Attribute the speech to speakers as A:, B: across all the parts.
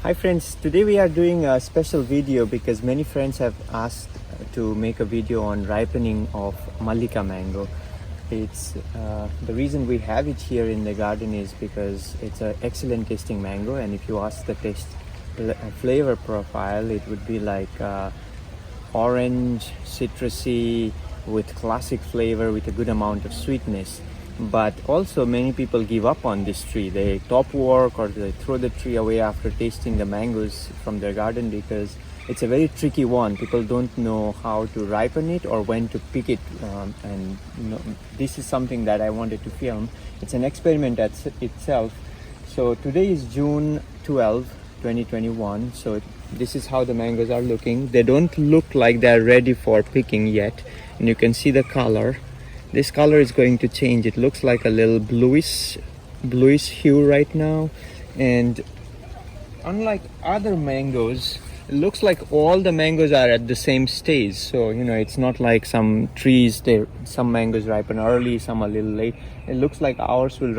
A: Hi friends, today we are doing a special video because many friends have asked to make a video on ripening of Mallika mango. It's the reason we have it here in the garden is because it's an excellent tasting mango, and if you ask the flavor profile, it would be like orange, citrusy, with classic flavor with a good amount of sweetness. But also many people give up on this tree. They top work or they throw the tree away after tasting the mangoes from their garden because it's a very tricky one. People don't know how to ripen it or when to pick it, and this is something that I wanted to film. It's an experiment itself. So today is June 12, 2021. So this is how the mangoes are looking. They don't look like they're ready for picking yet, and you can see the color. This color is going to change. It looks like a little bluish hue right now, and unlike other mangoes, it looks like all the mangoes are at the same stage. So it's not like some trees, some mangoes ripen early, some a little late. It looks like ours will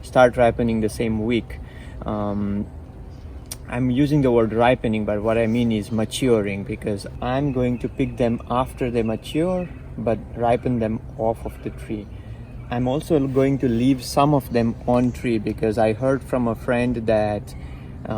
A: start ripening the same week. I'm using the word ripening, but what I mean is maturing, because I'm going to pick them after they mature but ripen them off of the tree. I'm also going to leave some of them on tree because I heard from a friend that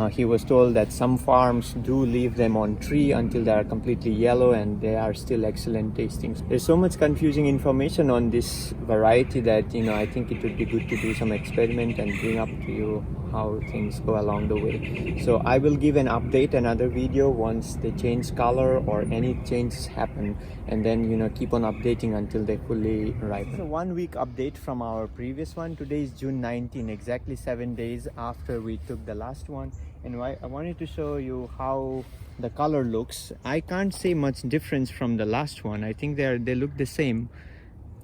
A: he was told that some farms do leave them on tree until they are completely yellow and they are still excellent tasting. There's so much confusing information on this variety that I think it would be good to do some experiment and bring up to you how things go along the way. So I will give an update, another video, once they change color or any changes happen, and then keep on updating until they fully ripen. So 1 week update from our previous one. Today is June 19, exactly 7 days after we took the last one, and I wanted to show you how the color looks. I can't say much difference from the last one. I think they look the same.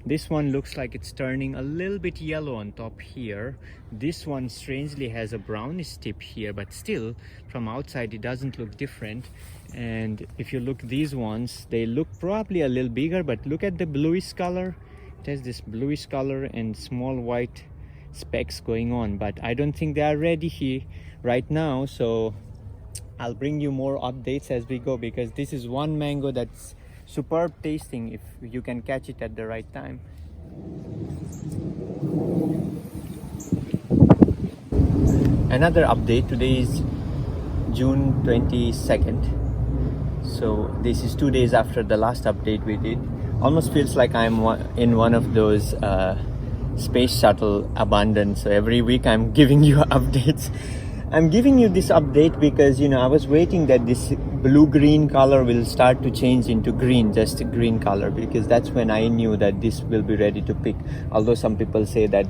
A: This one looks like it's turning a little bit yellow on top here. This one strangely has a brownish tip here, but still from outside it doesn't look different. And if you look, these ones, they look probably a little bigger, but look at the bluish color. It has this bluish color and small white specks going on, but I don't think they are ready here right now. So I'll bring you more updates as we go, because this is one mango that's superb tasting if you can catch it at the right time. Another update. Today is June 22nd, so this is 2 days after the last update we did. Almost feels like I'm in one of those space shuttle abandoned. So every week I'm giving you updates. I'm giving you this update because I was waiting that this blue-green color will start to change into green, just a green color, because that's when I knew that this will be ready to pick. Although some people say that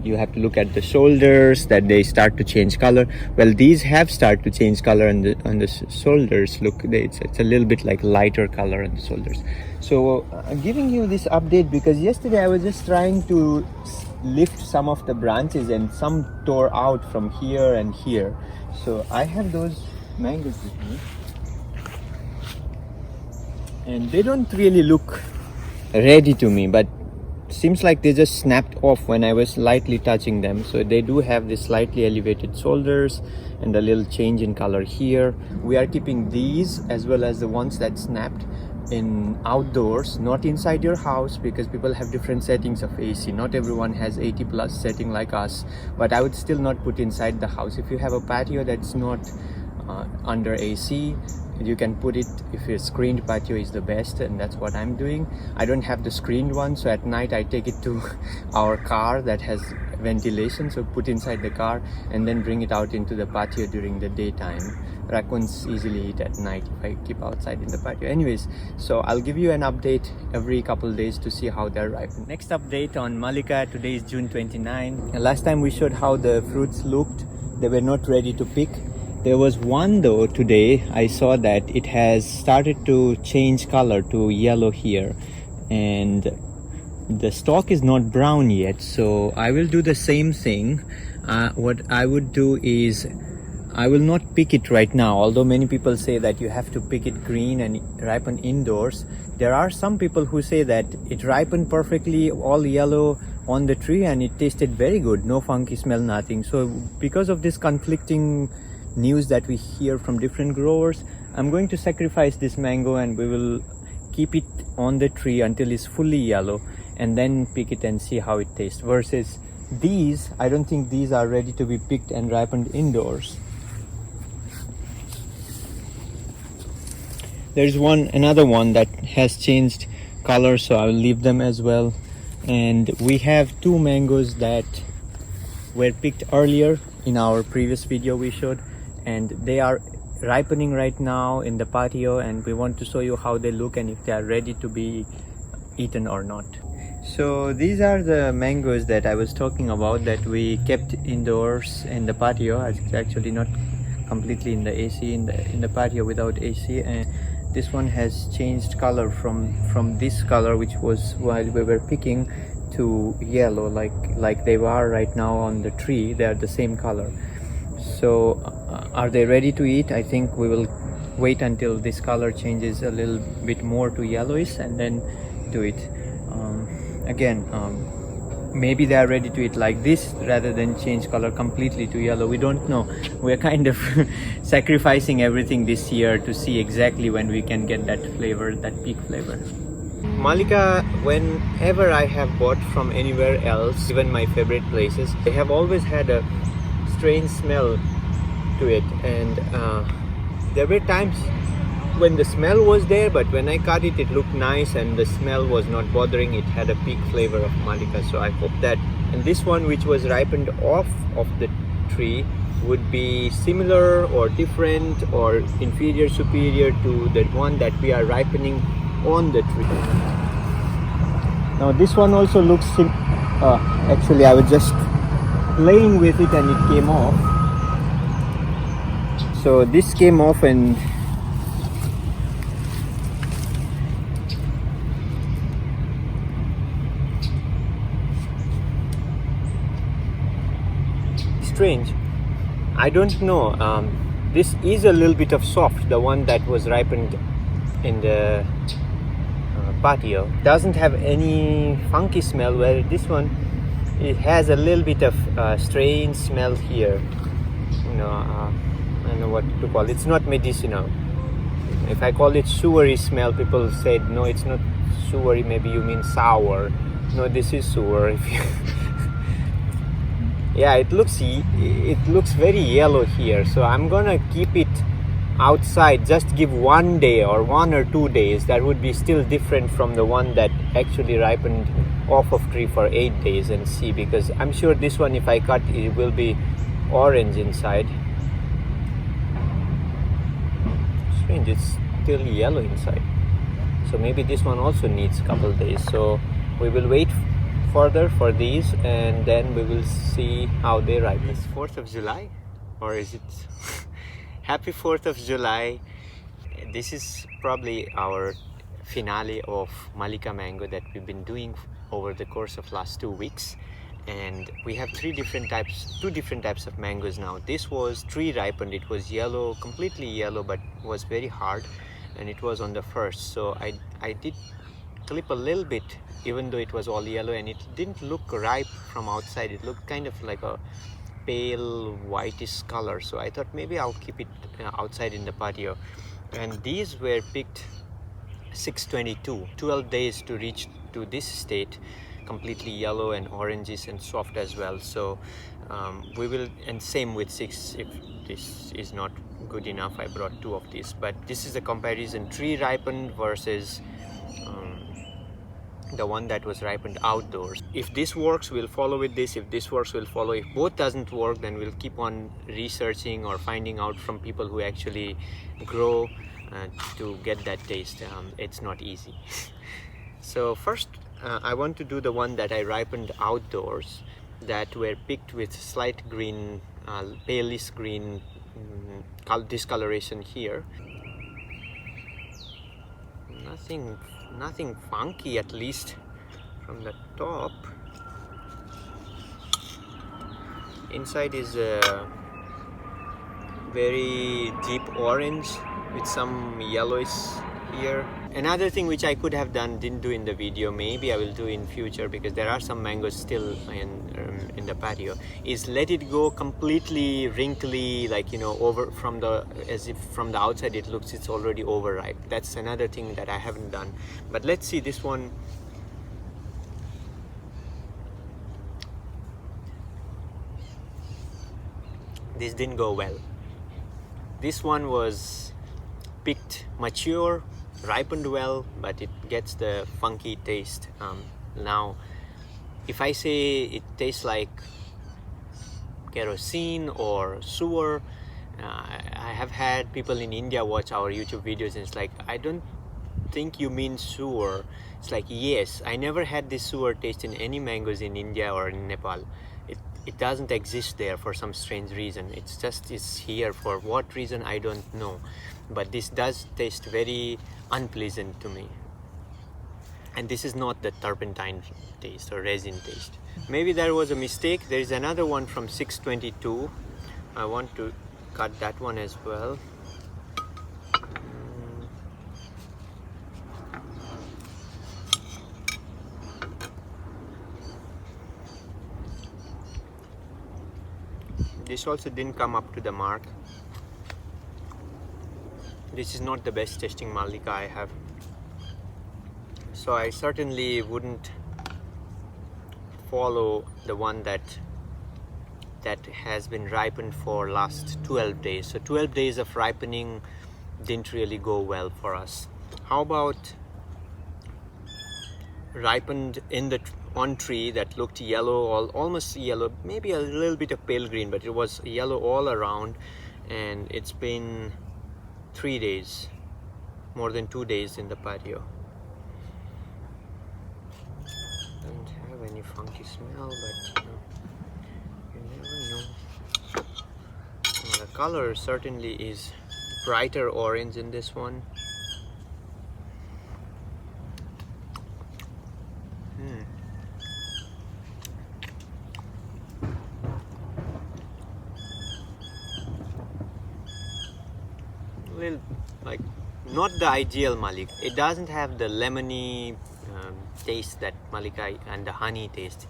A: you have to look at the shoulders, that they start to change color. Well, these have started to change color on the shoulders. Look, it's a little bit like lighter color on the shoulders. So I'm giving you this update because yesterday I was just trying to lift some of the branches and some tore out from here and here. So I have those mangoes with me, and they don't really look ready to me, but seems like they just snapped off when I was lightly touching them. So they do have this slightly elevated shoulders and a little change in color here. We are keeping these as well as the ones that snapped in outdoors, not inside your house, because people have different settings of AC. Not everyone has 80+ setting like us, but I would still not put inside the house. If you have a patio that's not under AC, you can put it. If a screened patio is the best, and that's what I'm doing. I don't have the screened one, so at night I take it to our car that has ventilation, so put inside the car and then bring it out into the patio during the daytime. Raccoons easily eat at night if I keep outside in the patio. Anyways, so I'll give you an update every couple days to see how they're ripening. Next update on Mallika. Today is June 29. Last time we showed how the fruits looked. They were not ready to pick. There was one though today. I saw that it has started to change color to yellow here, and the stalk is not brown yet. So I will do the same thing. What I would do is I will not pick it right now, although many people say that you have to pick it green and ripen indoors. There are some people who say that it ripened perfectly all yellow on the tree and it tasted very good, no funky smell, nothing. So because of this conflicting news that we hear from different growers, I'm going to sacrifice this mango and we will keep it on the tree until it's fully yellow and then pick it and see how it tastes. Versus these, I don't think these are ready to be picked and ripened indoors. There's another one that has changed color, so I'll leave them as well. And we have 2 mangoes that were picked earlier in our previous video we showed, and they are ripening right now in the patio, and we want to show you how they look and if they are ready to be eaten or not. So these are the mangoes that I was talking about that we kept indoors in the patio. It's actually not completely in the AC, in the patio without AC, and this one has changed color from this color, which was while we were picking, to yellow, like they are right now on the tree. They are the same color. So are they ready to eat? I think we will wait until this color changes a little bit more to yellowish and then do it. Maybe they are ready to eat like this rather than change color completely to yellow. We don't know. We're kind of sacrificing everything this year to see exactly when we can get that flavor, that peak flavor. Mallika, whenever I have bought from anywhere else, even my favorite places, they have always had a strange smell to it, and there were times when the smell was there, but when I cut it, it looked nice and the smell was not bothering. It had a peak flavor of Mallika, so I hope that. And this one, which was ripened off of the tree, would be similar or different or inferior, superior to the one that we are ripening on the tree. Now this one also looks actually I was just playing with it and it came off. So this came off and strange. I don't know. This is a little bit of soft, the one that was ripened in the patio. Doesn't have any funky smell, where this one, it has a little bit of strange smell here. I don't know what to call it. It's not medicinal. If I call it sewery smell, people said no, it's not sewery, maybe you mean sour. No, this is sewer. If you yeah, it looks very yellow here, so I'm gonna keep it outside. Just give 1 day or 1 or 2 days. That would be still different from the one that actually ripened off of tree for 8 days, and see, because I'm sure this one, if I cut, it will be orange inside. Strange, it's still yellow inside. So maybe this one also needs a couple days. So we will wait further for these, and then we will see how they ripen. It's 4th of July, or is it happy 4th of July. This is probably our finale of Mallika mango that we've been doing over the course of last 2 weeks, and we have two different types of mangoes now. This was tree ripened. It was yellow, completely yellow, but was very hard, and it was on the first. So I did clip a little bit, even though it was all yellow, and it didn't look ripe from outside. It looked kind of like a pale whitish color, so I thought maybe I'll keep it outside in the patio. And these were picked 6/22, 12 days to reach to this state, completely yellow and oranges and soft as well. So we will, and same with 6. If this is not good enough, I brought 2 of these. But this is a comparison, tree ripened versus the one that was ripened outdoors. If this works, we'll follow with this. If this works, we'll follow. If both doesn't work, then we'll keep on researching or finding out from people who actually grow to get that taste. It's not easy. So first I want to do the one that I ripened outdoors, that were picked with slight green, palish green discoloration here. Nothing funky, at least from the top. Inside is a very deep orange with some yellowish here, Another thing which I could have done, didn't do in the video, maybe I will do in future, because there are some mangoes still in the patio, is let it go completely wrinkly, like, you know, over from the, as if from the outside it looks it's already overripe. That's another thing that I haven't done. But let's see this one. This didn't go well. This one was picked mature, ripened well, but it gets the funky taste. Now, if I say it tastes like kerosene or sewer, I have had people in India watch our YouTube videos and it's like, I don't think you mean sewer. It's like, yes, I never had this sewer taste in any mangoes in India or in Nepal. It doesn't exist there for some strange reason. It's just is here for what reason I don't know. But this does taste very unpleasant to me. And this is not the turpentine taste or resin taste. Maybe there was a mistake. There is another one from 622. I want to cut that one as well. This also didn't come up to the mark. This is not the best tasting Mallika I have. So I certainly wouldn't follow the one that has been ripened for last 12 days. So 12 days of ripening didn't really go well for us. How about ripened in the on tree that looked yellow, almost yellow, maybe a little bit of pale green, but it was yellow all around, and it's been 3 days, more than 2 days in the patio. Doesn't have any funky smell, but you never know. The color certainly is brighter orange in this one. Little, like, not the ideal Mallika. It doesn't have the lemony taste that Mallika and the honey taste.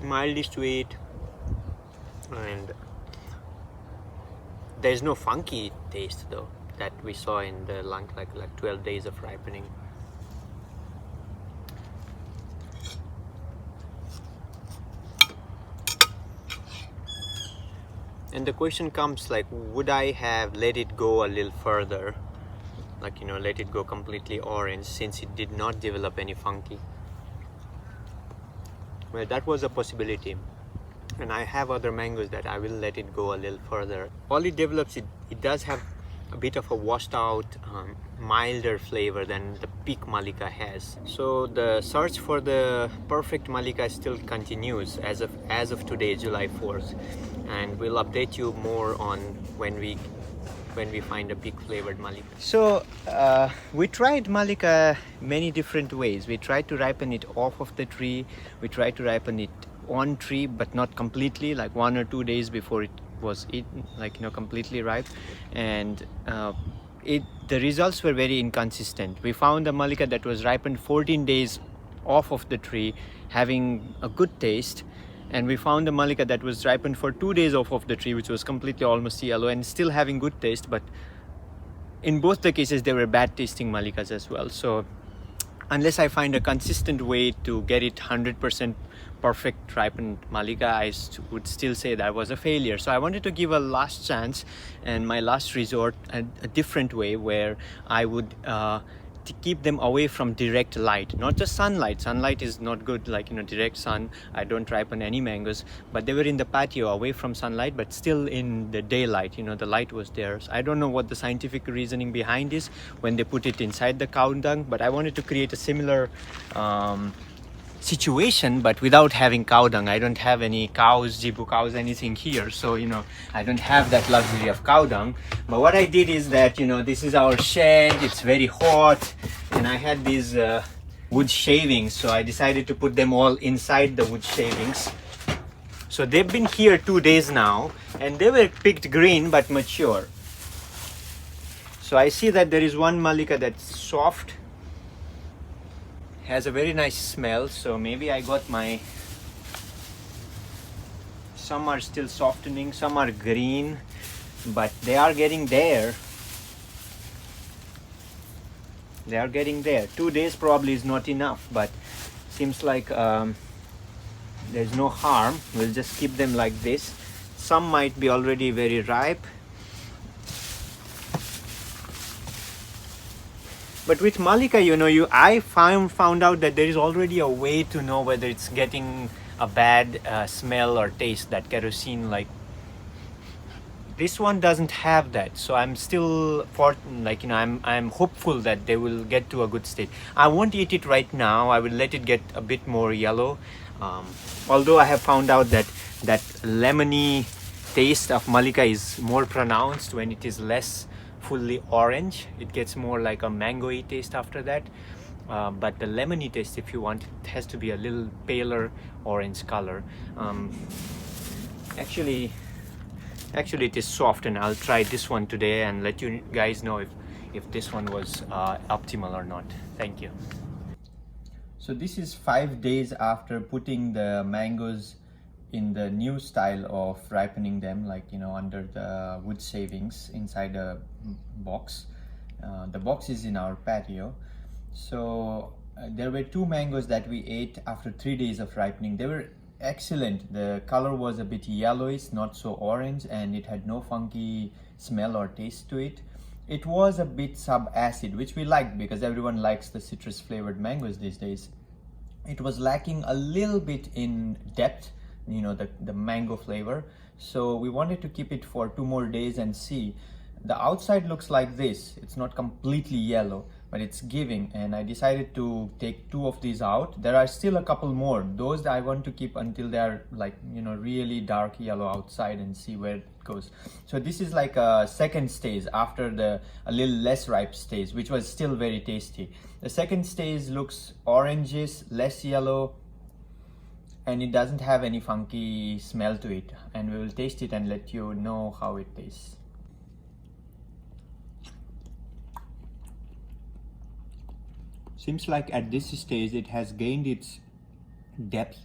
A: Mildly sweet, and there's no funky taste though that we saw in the like 12 days of ripening. And the question comes, like, would I have let it go a little further, like, you know, let it go completely orange, since it did not develop any funky? Well, that was a possibility, and I have other mangoes that I will let it go a little further. All it develops, it does have a bit of a washed out, milder flavor than the peak Mallika has. So the search for the perfect Mallika still continues as of today, July 4th. And we'll update you more on when we find a peak flavored Mallika. So we tried Mallika many different ways. We tried to ripen it off of the tree. We tried to ripen it on tree, but not completely, like 1 or 2 days before it was eaten, like, you know, completely ripe. And the results were very inconsistent. We found a Mallika that was ripened 14 days off of the tree, having a good taste. And we found a Mallika that was ripened for 2 days off of the tree, which was completely almost yellow and still having good taste. But in both the cases, they were bad tasting Mallikas as well. So unless I find a consistent way to get it 100% perfect ripened Mallika, I would still say that was a failure. So I wanted to give a last chance and my last resort a different way, where I would to keep them away from direct light, not just sunlight. Sunlight is not good, like, you know, direct sun. I don't ripen any mangoes, but they were in the patio away from sunlight, but still in the daylight, you know, the light was there. So I don't know what the scientific reasoning behind is when they put it inside the cow dung, but I wanted to create a similar situation, but without having cow dung. I don't have any cows, Zebu cows, anything here, so, you know, I don't have that luxury of cow dung. But what I did is that, you know, this is our shed, it's very hot, and I had these wood shavings, so I decided to put them all inside the wood shavings. So they've been here 2 days now, and they were picked green but mature. So I see that there is one Mallika that's soft, has a very nice smell, so maybe I got my, some are still softening, some are green, but they are getting there. They are getting there. 2 days probably is not enough, but seems like there's no harm. We'll just keep them like this. Some might be already very ripe, but with Mallika, you know, I found out that there is already a way to know whether it's getting a bad smell or taste, that kerosene like. This one doesn't have that, so I'm still I'm hopeful that they will get to a good state. I won't eat it right now. I will let it get a bit more yellow. Although I have found out that lemony taste of Mallika is more pronounced when it is less fully orange. It gets more like a mango-y taste after that. But the lemony taste, if you want, it has to be a little paler orange color. Actually it is soft, and I'll try this one today and let you guys know if this one was optimal or not. Thank you. So this is 5 days after putting the mangoes in the new style of ripening them, like, you know, under the wood shavings inside a box. The box is in our patio. So there were 2 mangoes that we ate after 3 days of ripening. They were excellent. The color was a bit yellowish, not so orange, and it had no funky smell or taste to it. It was a bit sub-acid, which we liked because everyone likes the citrus flavored mangoes these days. It was lacking a little bit in depth, you know, the mango flavor. So we wanted to keep it for 2 more days and see. The outside looks like this. It's not completely yellow, but it's giving, and I decided to take 2 of these out. There are still a couple more. Those I want to keep until they're like, you know, really dark yellow outside and see where it goes. So this is like a second stage after a little less ripe stage, which was still very tasty. The second stage looks orangish, less yellow, and it doesn't have any funky smell to it. And we will taste it and let you know how it tastes. Seems like at this stage it has gained its depth.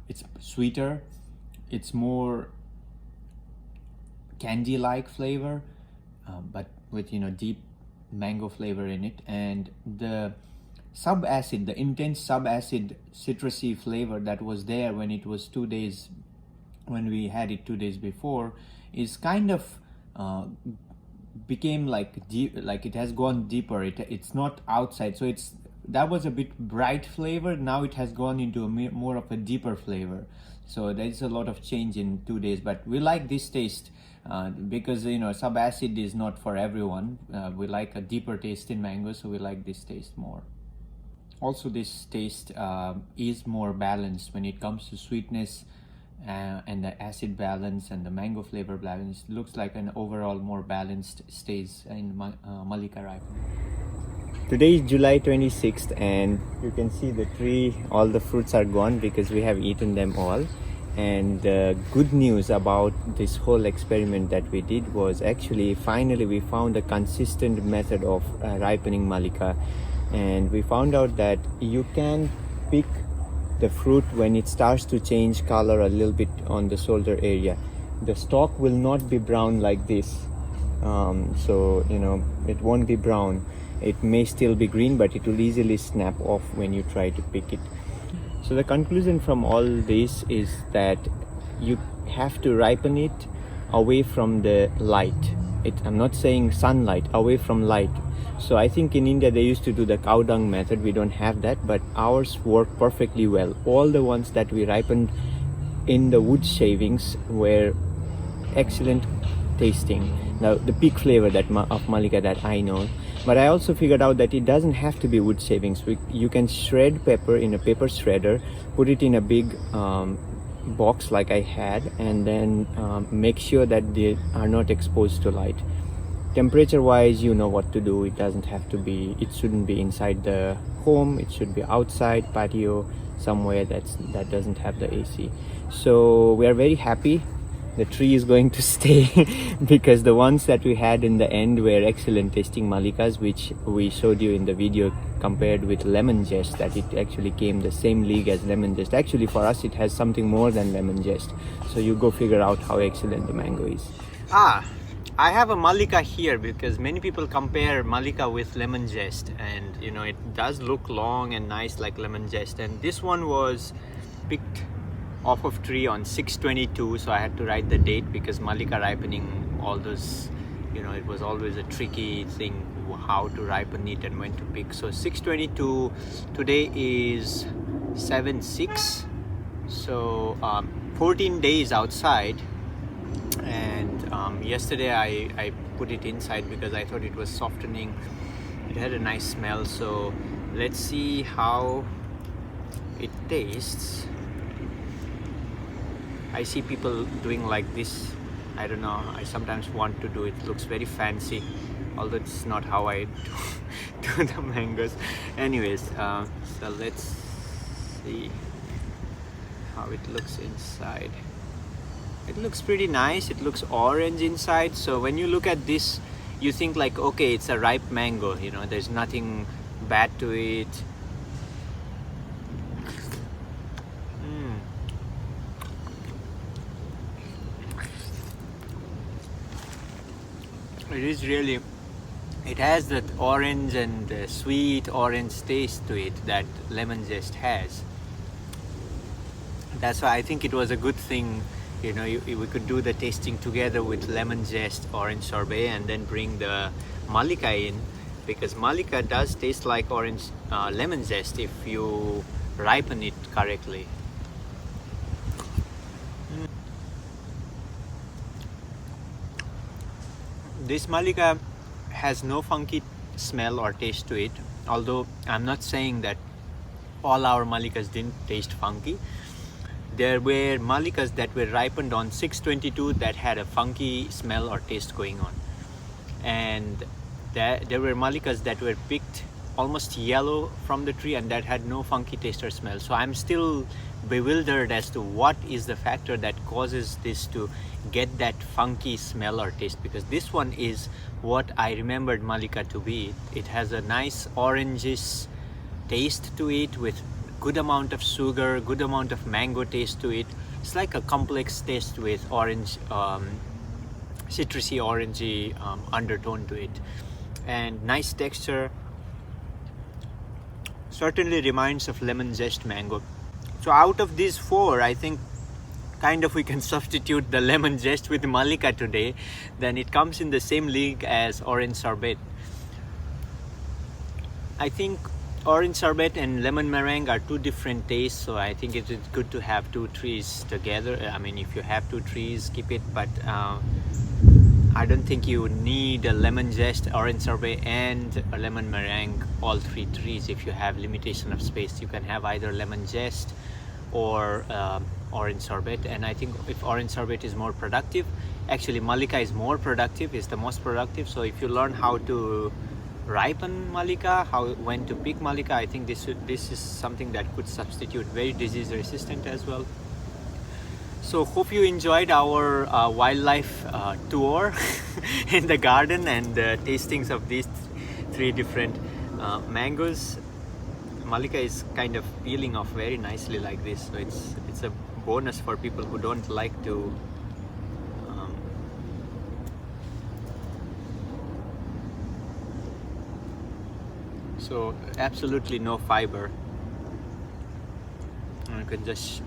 A: It's sweeter, it's more candy-like flavor, but with, you know, deep mango flavor in it. And the sub-acid, the intense sub-acid citrusy flavor that was there when it was 2 days, when we had it 2 days before, is kind of became like deep, like it has gone deeper. It's not outside, so that was a bit bright flavor. Now it has gone into a more of a deeper flavor. So there's a lot of change in 2 days, but we like this taste because, you know, sub-acid is not for everyone. We like a deeper taste in mango, so we like this taste more. Also, this taste is more balanced when it comes to sweetness and the acid balance and the mango flavor balance. It looks like an overall more balanced stage in Mallika ripening. Today is July 26th, and you can see the tree, all the fruits are gone because we have eaten them all. And the good news about this whole experiment that we did was actually finally we found a consistent method of ripening Mallika, and we found out that you can pick the fruit when it starts to change color a little bit on the shoulder area. The stalk will not be brown like this, so, you know, it won't be brown. It may still be green, but it will easily snap off when you try to pick it. So the conclusion from all this is that you have to ripen it away from the light. I'm not saying sunlight, away from light. So I think in India they used to do the cow dung method. We don't have that, but ours worked perfectly well. All the ones that we ripened in the wood shavings were excellent tasting. Now the peak flavor of Mallika that I know. But I also figured out that it doesn't have to be wood shavings. You can shred pepper in a paper shredder, put it in a big box like I had, and then make sure that they are not exposed to light. Temperature wise, you know what to do. It shouldn't be inside the home. It should be outside, patio, somewhere that doesn't have the AC. So we are very happy the tree is going to stay because the ones that we had in the end were excellent tasting Mallikas, which we showed you in the video, compared with lemon zest, that it actually came the same league as lemon zest. Actually for us it has something more than lemon zest, so you go figure out how excellent the mango is. I have a Mallika here because many people compare Mallika with lemon zest, and you know, it does look long and nice like lemon zest, and this one was picked off of tree on 6/22, so I had to write the date because Mallika ripening, all those, you know, it was always a tricky thing how to ripen it and when to pick. So 6/22, today is 7/6, so 14 days outside. And yesterday I put it inside because I thought it was softening. It had a nice smell, so let's see how it tastes. I see people doing like this. I don't know, I sometimes want to do it. Looks very fancy, although it's not how I do the mangoes. Anyways, so let's see how it looks inside. It looks pretty nice. It looks orange inside, so when you look at this you think like, okay, it's a ripe mango, you know, there's nothing bad to it. It is really, it has that orange and sweet orange taste to it that lemon zest has. That's why I think it was a good thing, you know, we could do the tasting together with lemon zest, orange sorbet, and then bring the Mallika in, because Mallika does taste like orange lemon zest if you ripen it correctly. This Mallika has no funky smell or taste to it, although I'm not saying that all our Mallikas didn't taste funky. There were Mallikas that were ripened on 6/22 that had a funky smell or taste going on, and there were Mallikas that were picked almost yellow from the tree and that had no funky taste or smell. So I'm still bewildered as to what is the factor that causes this to get that funky smell or taste, because this one is what I remembered Mallika to be. It has a nice orangish taste to it with good amount of sugar, good amount of mango taste to it. It's like a complex taste with orange, citrusy orangey undertone to it, and nice texture. Certainly reminds of lemon zest mango. So out of these four, I think kind of we can substitute the lemon zest with Mallika today. Then it comes in the same league as orange sorbet. I think orange sorbet and lemon meringue are two different tastes, so I think it is good to have two trees together. I mean, if you have two trees, keep it, but I don't think you need a lemon zest, orange sorbet, and a lemon meringue, all three trees. If you have limitation of space, you can have either lemon zest or orange sorbet. And I think if orange sorbet is more productive, actually Mallika is more productive, is the most productive. So if you learn how to ripen Mallika, when to pick Mallika, I think this is something that could substitute, very disease resistant as well. So hope you enjoyed our wildlife tour in the garden and tastings of these three different mangoes. Mallika is kind of peeling off very nicely like this, so it's a bonus for people who don't like to so absolutely no fiber. And you can just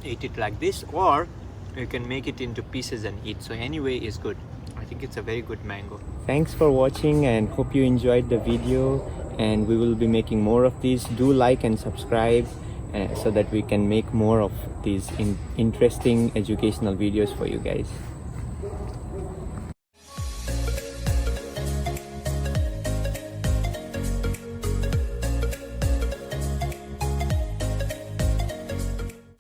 A: eat it like this, or you can make it into pieces and eat. So anyway is good. I think it's a very good mango. Thanks for watching and hope you enjoyed the video, and we will be making more of these. Do like and subscribe so that we can make more of these interesting educational videos for you guys.